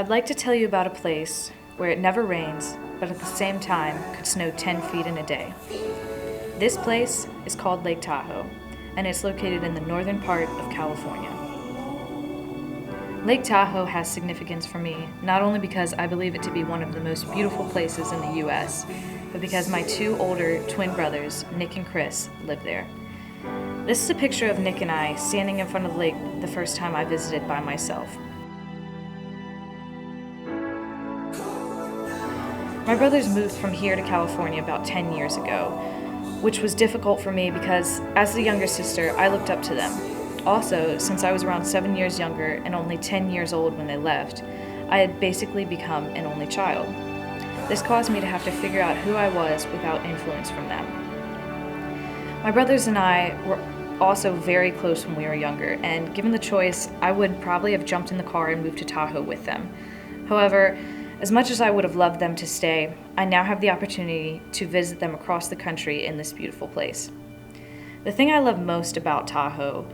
I'd like to tell you about a place where it never rains, but at the same time could snow 10 feet in a day. This place is called Lake Tahoe, and it's located in the northern part of California. Lake Tahoe has significance for me, not only because I believe it to be one of the most beautiful places in the U.S., but because my two older twin brothers, Nick and Chris, live there. This is a picture of Nick and I standing in front of the lake the first time I visited by myself. My brothers moved from here to California about 10 years ago, which was difficult for me because, as the younger sister, I looked up to them. Also, since I was around 7 years younger and only 10 years old when they left, I had basically become an only child. This caused me to have to figure out who I was without influence from them. My brothers and I were also very close when we were younger, and given the choice, I would probably have jumped in the car and moved to Tahoe with them. However, as much as I would have loved them to stay, I now have the opportunity to visit them across the country in this beautiful place. The thing I love most about Tahoe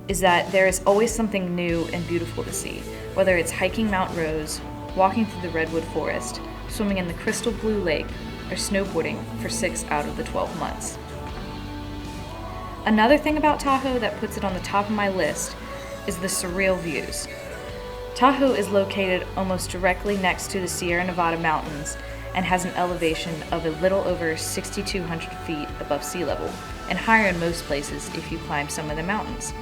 is that there is always something new and beautiful to see, whether it's hiking Mount Rose, walking through the redwood forest, swimming in the crystal blue lake, or snowboarding for 6 out of the 12 months. Another thing about Tahoe that puts it on the top of my list is the surreal views. Tahoe is located almost directly next to the Sierra Nevada mountains and has an elevation of a little over 6,200 feet above sea level, and higher in most places if you climb some of the mountains.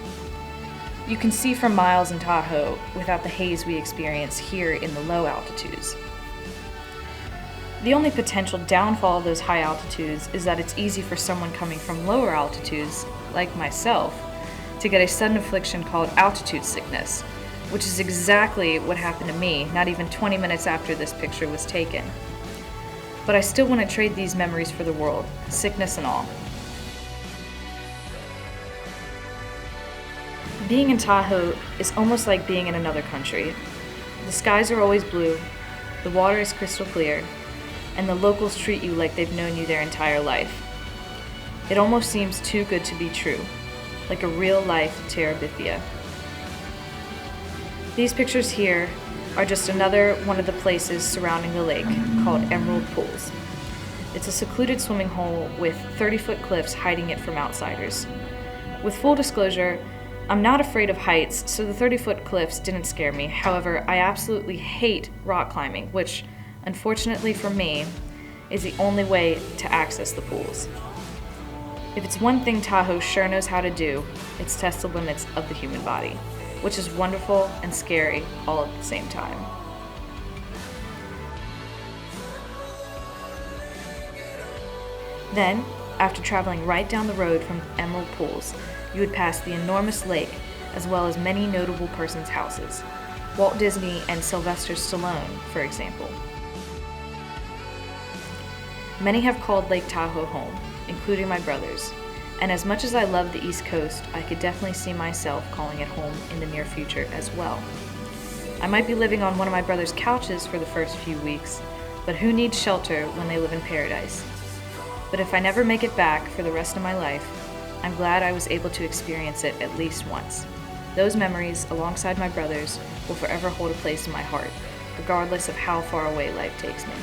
You can see for miles in Tahoe without the haze we experience here in the low altitudes. The only potential downfall of those high altitudes is that it's easy for someone coming from lower altitudes, like myself, to get a sudden affliction called altitude sickness, which is exactly what happened to me not even 20 minutes after this picture was taken. But I still want to trade these memories for the world, sickness and all. Being in Tahoe is almost like being in another country. The skies are always blue, the water is crystal clear, and the locals treat you like they've known you their entire life. It almost seems too good to be true, like a real-life Terabithia. These pictures here are just another one of the places surrounding the lake, called Emerald Pools. It's a secluded swimming hole with 30-foot cliffs hiding it from outsiders. With full disclosure, I'm not afraid of heights, so the 30-foot cliffs didn't scare me. However, I absolutely hate rock climbing, which, unfortunately for me, is the only way to access the pools. If it's one thing Tahoe sure knows how to do, it's test the limits of the human body, which is wonderful and scary all at the same time. Then, after traveling right down the road from Emerald Pools, you would pass the enormous lake, as well as many notable persons' houses. Walt Disney and Sylvester Stallone, for example. Many have called Lake Tahoe home, including my brothers, and as much as I love the East Coast, I could definitely see myself calling it home in the near future as well. I might be living on one of my brother's couches for the first few weeks, but who needs shelter when they live in paradise? But if I never make it back for the rest of my life, I'm glad I was able to experience it at least once. Those memories, alongside my brothers, will forever hold a place in my heart, regardless of how far away life takes me.